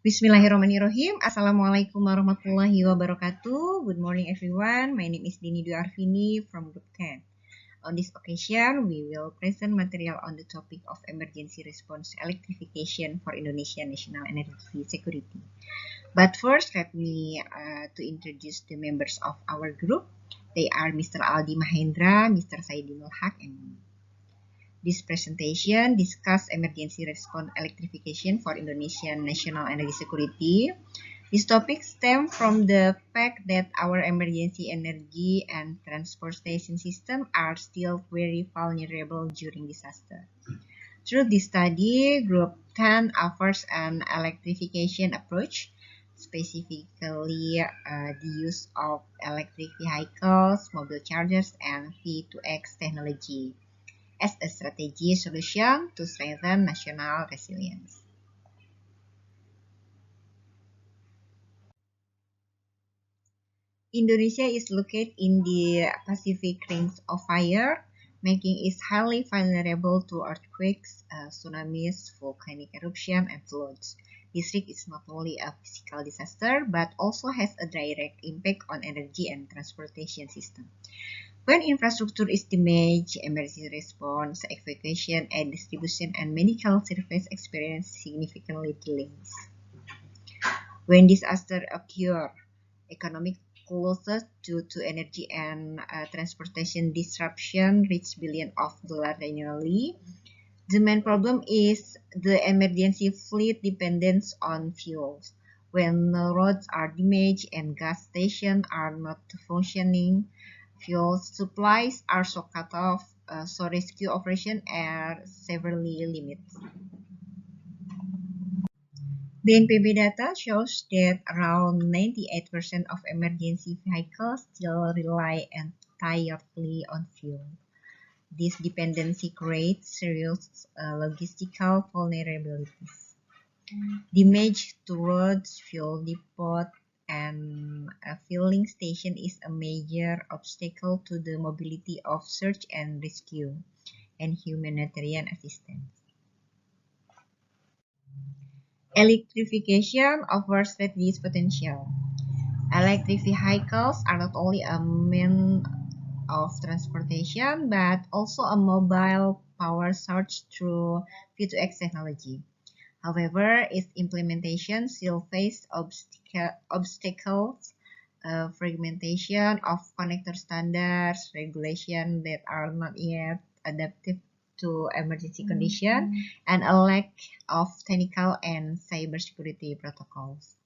Bismillahirrahmanirrahim. Assalamualaikum warahmatullahi wabarakatuh. Good morning everyone. My name is Dini Dwi Arvini from Group 10. On this occasion, we will present material on the topic of emergency response electrification for Indonesian national energy security. But first, let me to introduce the members of our group. They are Mr. Aldi Mahendra, Mr. Saidinul Haq, and me. This presentation discuss emergency response electrification for Indonesian national energy security. This topic stems from the fact that our emergency energy and transportation system are still very vulnerable during disaster. Through this study, Group 10 offers an electrification approach, specifically the use of electric vehicles, mobile chargers, and V2X technology as a strategy solution to strengthen national resilience. Indonesia is located in the Pacific Ring of Fire, making it highly vulnerable to earthquakes, tsunamis, volcanic eruption, and floods. This risk is not only a physical disaster, but also has a direct impact on energy and transportation system. When infrastructure is damaged, emergency response, evacuation, and distribution and medical service experience significantly delays. When disaster occur, economic losses due to energy and transportation disruption reach billions of dollars annually. The main problem is the emergency fleet dependence on fuels. When roads are damaged and gas stations are not functioning, fuel supplies are so cut off, so rescue operations are severely limited. BNPB data shows that around 98% of emergency vehicles still rely entirely on fuel. This dependency creates serious logistical vulnerabilities. Damage to roads, fuel depot, and a filling station is a major obstacle to the mobility of search and rescue and humanitarian assistance. Electrification offers reduced potential. Electric vehicles are not only a means of transportation, but also a mobile power source through V2X technology. However, its implementation still faces obstacles, fragmentation of connector standards, regulation that are not yet adapted to emergency conditions, and a lack of technical and cybersecurity protocols.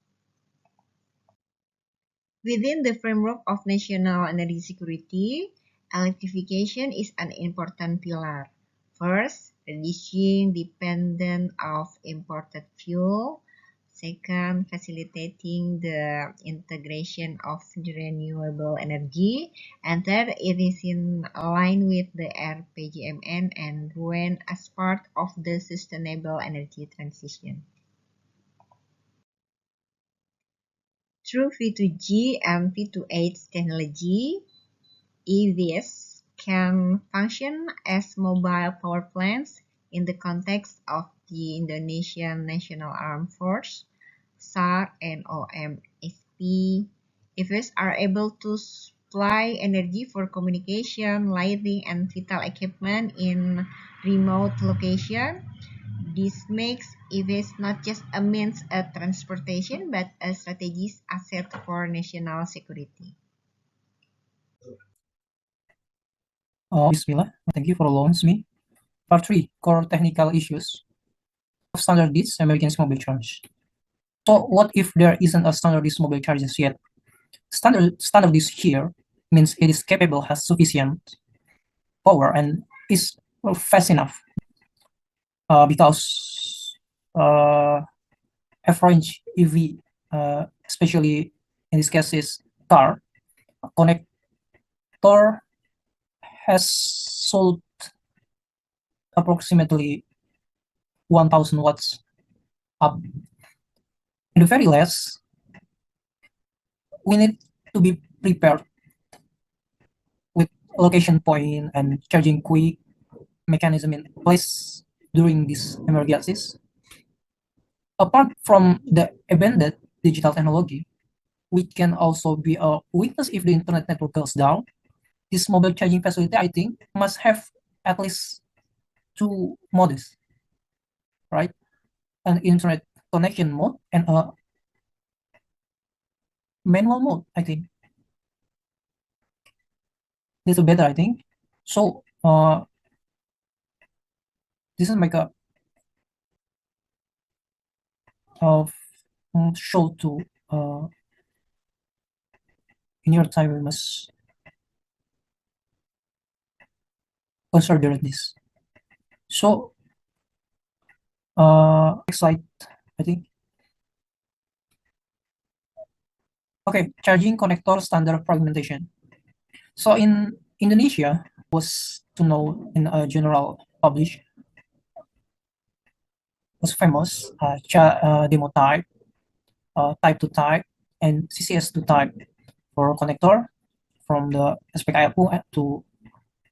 Within the framework of national energy security, electrification is an important pillar. First, reducing dependence of imported fuel. Second, facilitating the integration of renewable energy. And third, it is in line with the RPJMN and RUEN as part of the sustainable energy transition. Through V2G and V2H technology, EVs can function as mobile power plants in the context of the Indonesian National Armed Force, SAR, and OMSP. EVs are able to supply energy for communication, lighting, and vital equipment in remote locations. This makes EVs not just a means of transportation, but a strategic asset for national security. Bismillah, thank you for allowing me. Part 3, core technical issues of standardized emergency mobile charge. So what if there isn't a standardized mobile charges yet? Standardized here means it is capable, has sufficient power, and is fast enough. Because average EV, especially in this case is car, connector has sold approximately 1000 watts up. In the very less, we need to be prepared with location point and charging quick mechanism in place during these emergencies. Apart from the abandoned digital technology, which can also be a weakness if the internet network goes down, this mobile charging facility, I think, must have at least two modes, right? An internet connection mode and a manual mode, I think. This is better, I think. So, this is like a of show to in your time we must consider this. So, next slide, I think. Okay, charging connector standard fragmentation. So in Indonesia was to know in a general publish was famous demo type, type to type, and CCS to type for connector from the SPKLU to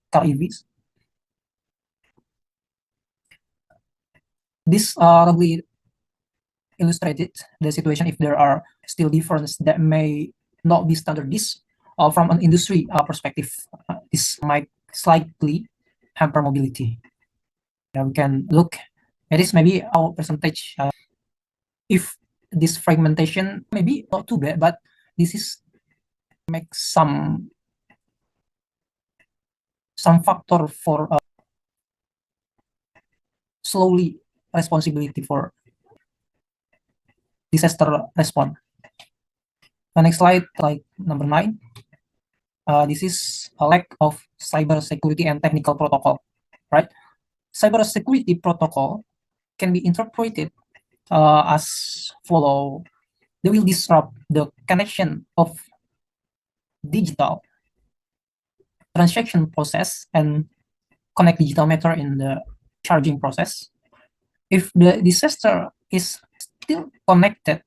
car EVs. This really illustrated the situation if there are still differences that may not be standardized from an industry perspective. This might slightly hamper mobility. We can look at this maybe our percentage. If this fragmentation maybe not too bad, but this is make some factor for slowly responsibility for disaster response. The next slide, like number 9. This is a lack of cyber security and technical protocol, right? Cyber security protocol can be interpreted as follow. They will disrupt the connection of digital transaction process and connect digital matter in the charging process. If the disaster is still connected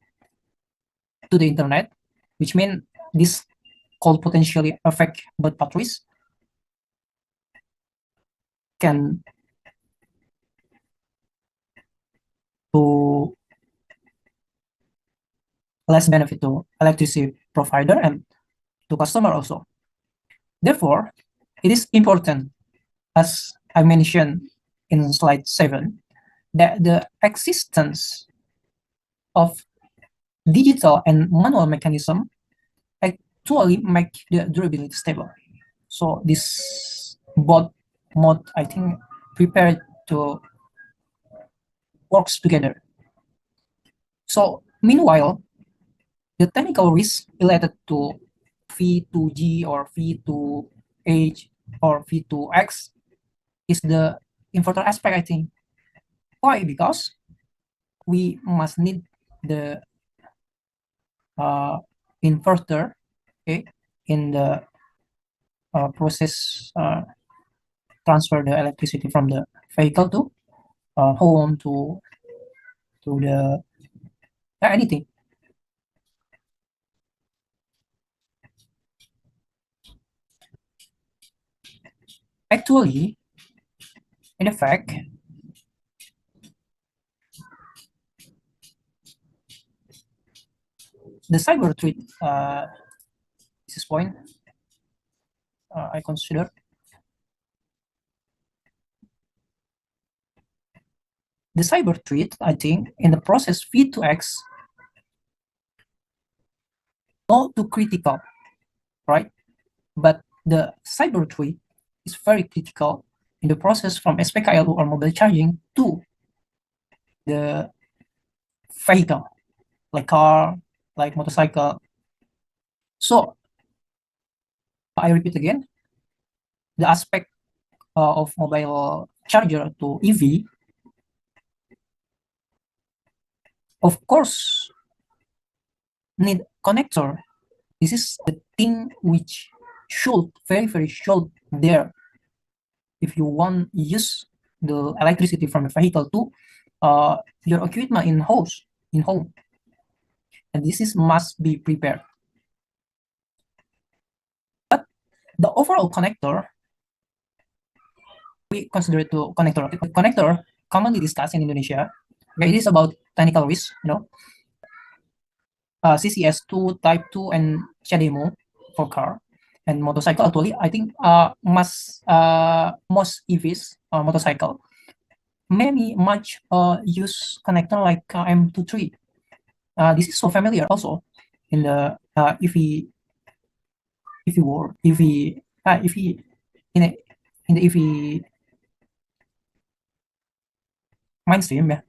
to the internet, which means this could potentially affect both batteries, can to less benefit to electricity provider and to customer also. Therefore, it is important, as I mentioned in slide 7, that the existence of digital and manual mechanism actually make the durability stable. So this both mode, I think, prepared to works together. So meanwhile, the technical risk related to V2G or V2H or V2X is the inverter aspect, I think. Why? Because we must need the inverter, okay, in the process transfer the electricity from the vehicle to home to the anything. Actually, in fact, the cyber threat, this is point I consider. The cyber threat, I think, in the process V2X, not too critical, right? But the cyber threat is very critical in the process from SPKLU or mobile charging to the vehicle, like car, like motorcycle. So I repeat again, the aspect of mobile charger to EV, of course, need connector. This is the thing which should very should there if you want use the electricity from a vehicle to your equipment in home, and this is must be prepared. But the overall connector, we consider it to connector commonly discussed in Indonesia. Okay, it is about technical risk, CCS2, Type 2, and CHAdeMO for car and motorcycle. Actually, I think most EVs motorcycle much use connector like M23. This is so familiar also in the EV world, EV in a, in the EV mainstream. Yeah.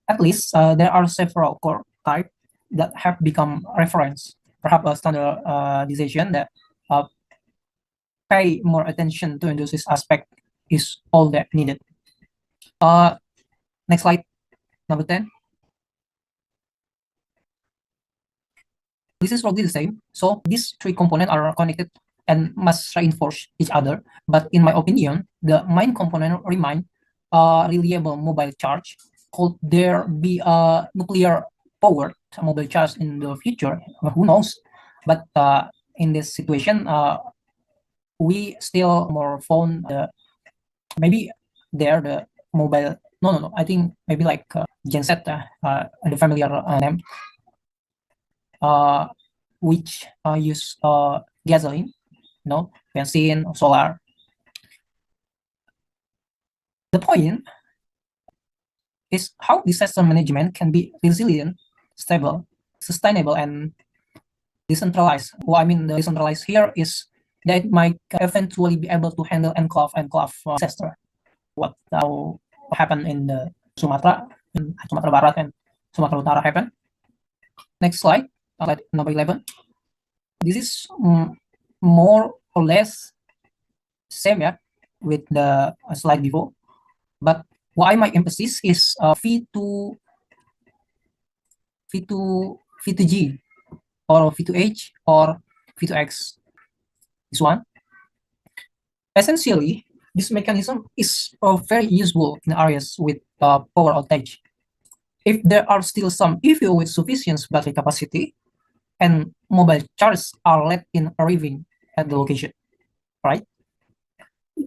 At least there are several core types that have become reference, perhaps a standardization that pay more attention to this aspect is all that needed. Next slide, number 10. This is probably the same. So these three components are connected and must reinforce each other. But in my opinion, the main component remain reliable mobile charge. Could there be a nuclear powered mobile charge in the future? Who knows? But in this situation, we still more phone. Maybe there the mobile. No. I think maybe like genset, the familiar name. Which use gasoline, benzene, solar. The point is how disaster management can be resilient, stable, sustainable, and decentralized. What I mean the decentralized here is that it might eventually be able to handle enclave disaster. What now happened in the Sumatera Barat and Sumatera Utara happened. Next slide. Number 11. This is more or less same with the slide before, but why my emphasis is V2G or V2H or V2X. This one. Essentially, this mechanism is very useful in areas with power outage. If there are still some EV with sufficient battery capacity, and mobile charges are led in arriving at the location, right?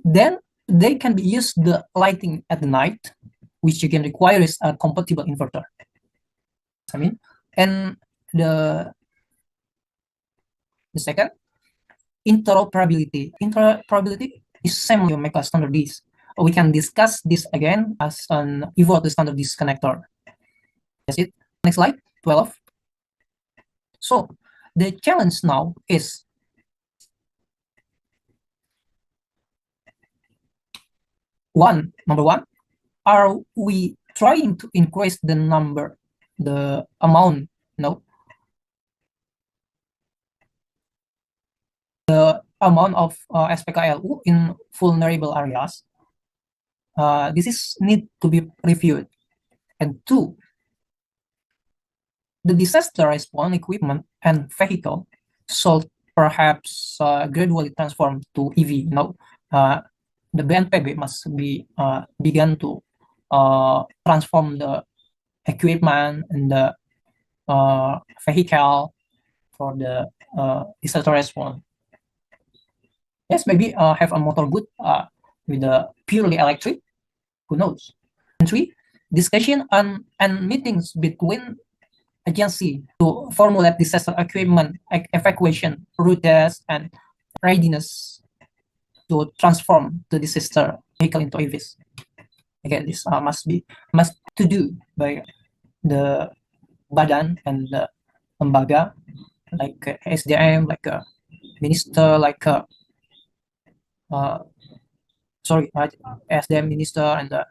Then they can be used the lighting at the night, which again requires a compatible inverter. And the second, interoperability. Interoperability is same with Mega standard disk. We can discuss this again as an evolved standard disk connector. That's it. Next slide, 12. So the challenge now is number one, are we trying to increase the amount, the amount of SPKLU in vulnerable areas? This is need to be reviewed. And two, the disaster response equipment and vehicle should perhaps gradually transform to EV. The BNPB must be began to transform the equipment and the vehicle for the disaster response. Yes, maybe have a motor good with the purely electric. Who knows? And three, discussion and meetings between agency to formulate disaster equipment, evacuation routes, and readiness to transform the disaster vehicle into EVs. Again, this must to do by the badan and the lembaga like SDM, like a minister, like SDM minister and the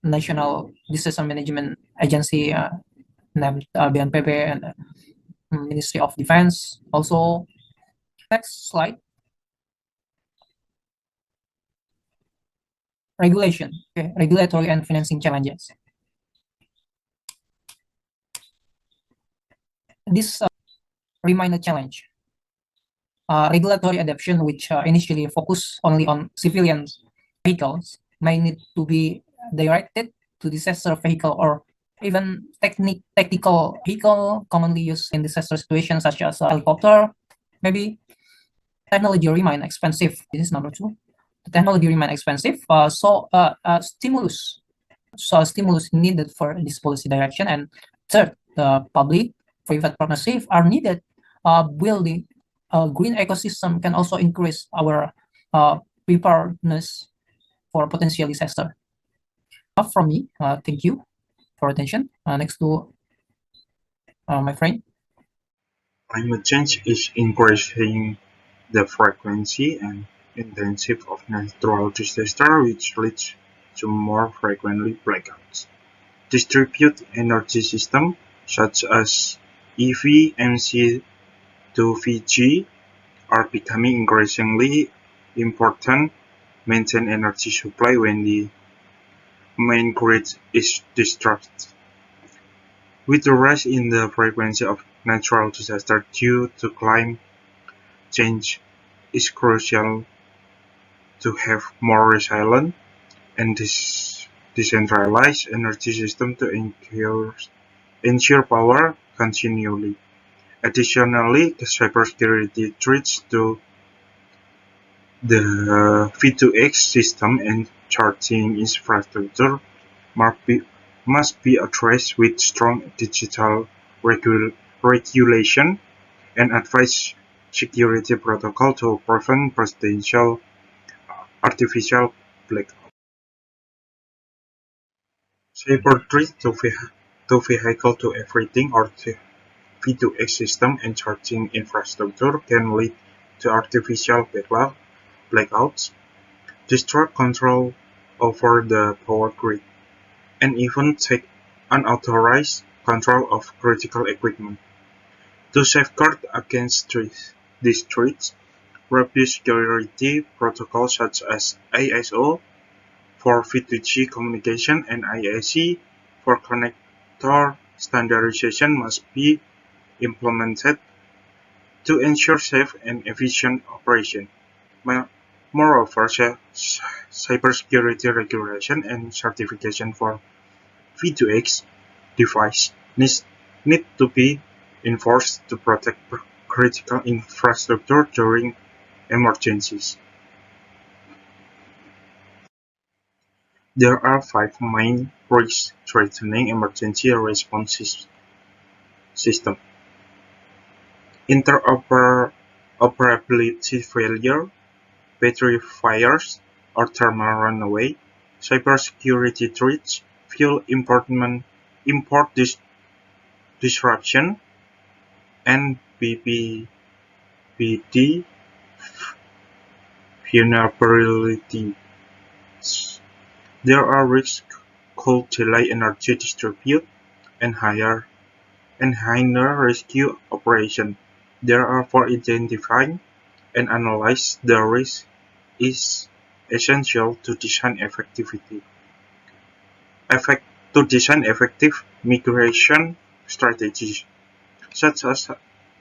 National Disaster Management Agency, named BNPB and Ministry of Defense. Also, next slide. Regulation, regulatory and financing challenges. This remain a challenge. Regulatory adoption, which initially focused only on civilian vehicles, may need to be directed to disaster vehicle or even technical vehicle commonly used in disaster situations such as helicopter. Maybe technology remain expensive. This is number two. The technology remain expensive, so stimulus So a stimulus needed for this policy direction. And third, the public-private partnership are needed. Building a green ecosystem can also increase our preparedness for potential disaster. From me, thank you for attention. Next to my friend. Climate change is increasing the frequency and intensity of natural disasters, which leads to more frequently blackouts. Distributed energy systems such as EV-MC2VG are becoming increasingly important. Maintain energy supply when the main grid is disrupted. With the rise in the frequency of natural disasters due to climate change, it's crucial to have more resilient and decentralized energy system to ensure power continually. Additionally, the cybersecurity threats to the V2X system and charging infrastructure must be addressed with strong digital regulation and advanced security protocol to prevent potential artificial blackout. Cyber threats to vehicle-to-everything or V2X system and charging infrastructure can lead to artificial blackouts, disrupt control over the power grid, and even take unauthorized control of critical equipment. To safeguard against these threats, robust security protocols such as ISO for V2G communication and IEC for connector standardization must be implemented to ensure safe and efficient operation. Moreover, cybersecurity regulation and certification for V2X devices need to be enforced to protect critical infrastructure during emergencies. There are 5 main risks threatening emergency response system. Interoperability failure, battery fires or thermal runaway, cybersecurity threats, fuel import disruption, and BBBD vulnerabilities. There are risks could delay energy distribution and hinder rescue operations. Therefore, identifying and analyze the risk is essential to design effective migration strategies, such as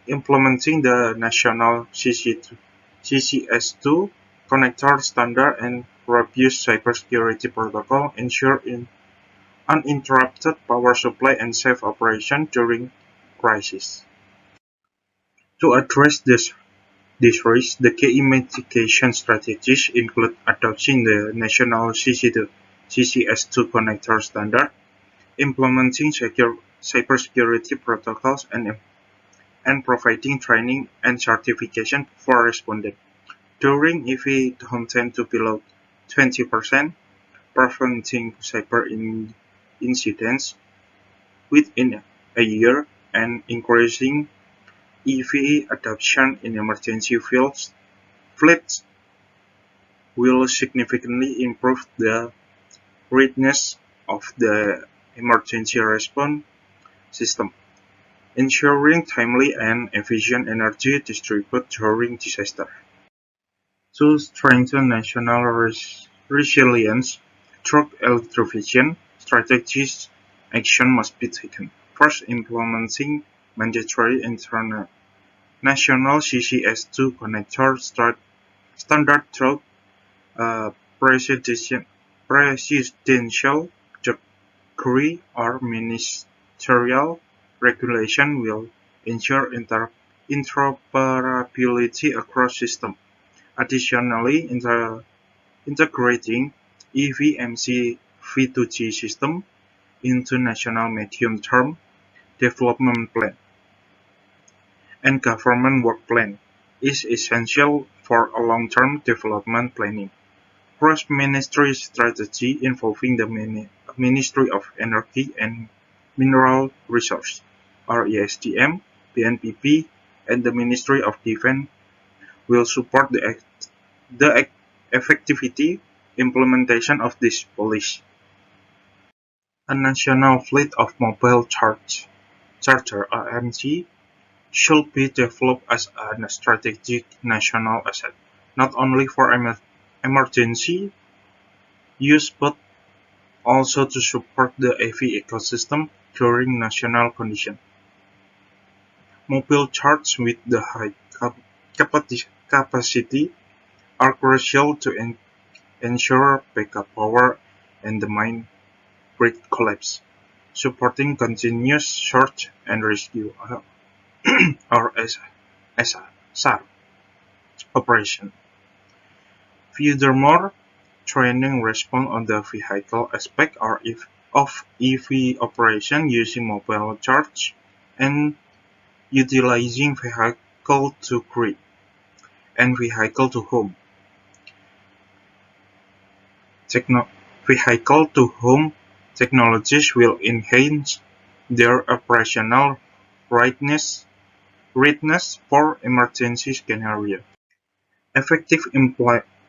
implementing the national CCS2 connector standard and robust cybersecurity protocol, ensure uninterrupted power supply and safe operation during crisis. To address this risk, the key mitigation strategies include adopting the national CCS2 connector standard, implementing cybersecurity protocols, and providing training and certification for respondents. During EV downtime to below 20%, preventing cyber incidents within a year, and increasing EV adoption in emergency fleets will significantly improve the readiness of the emergency response system, ensuring timely and efficient energy distribution during disaster. To strengthen national resilience through electrification, strategic action must be taken. First, implementing mandatory national CCS2 connector standard through presidential decree or ministerial regulation will ensure interoperability across systems. Additionally, integrating EVMC V2G system into National Medium-Term Development Plan and Government Work Plan is essential for a long-term development planning. Cross-ministry strategy involving the Ministry of Energy and Mineral Resources (ESDM), BNPB, and the Ministry of Defense will support the effective implementation of this policy. A national fleet of mobile charger (AMC) should be developed as a strategic national asset, not only for emergency use but also to support the AV ecosystem during national conditions. Mobile chargers with the high capacity are crucial to ensure backup power and the main grid collapse, supporting continuous search and rescue or SAR operation. Furthermore, training response on the vehicle aspect of EV operation using mobile charge and utilizing vehicle to grid and vehicle to home. Vehicle to home technologies will enhance their operational readiness for emergency scenarios. Effective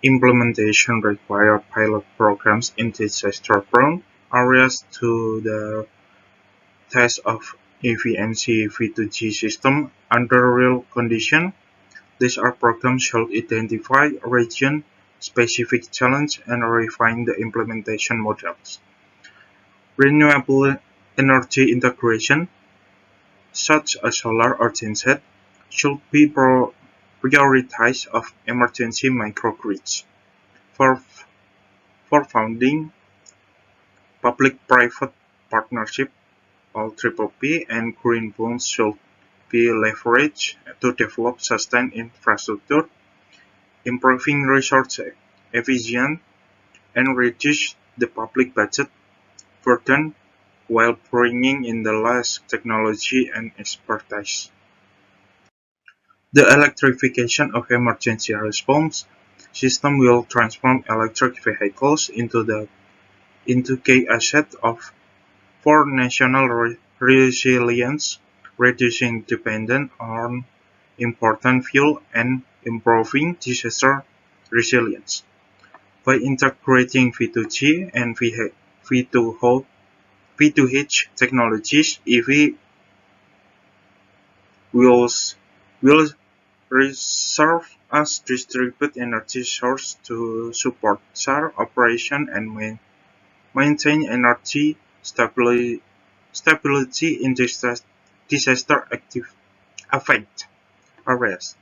implementation requires pilot programs in disaster-prone areas to the test of EVNC V2G system under real conditions. These programs should identify region-specific challenges and refine the implementation models. Renewable energy integration, such as solar or genset, should be prioritized of emergency microgrids. For founding public-private partnership, all PPP and green bonds should be leveraged to develop sustained infrastructure, improving resource efficiency, and reduce the public budget burden while bringing in the latest technology and expertise. The electrification of emergency response system will transform electric vehicles into key asset for national resilience, reducing dependence on important fuel and improving disaster resilience. By integrating V2G and V2H technologies, EV will serve as distributed energy source to support SAR operation and maintain energy stability in disaster affected areas.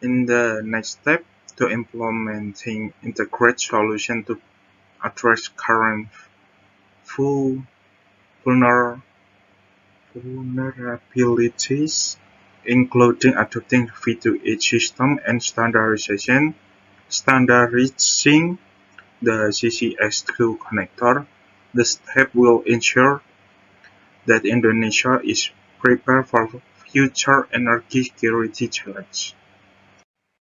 In the next step, to implementing integrated solution to address current vulnerabilities, including adopting V2H system and standardizing the CCS2 connector. The step will ensure that Indonesia is prepared for future energy security challenges.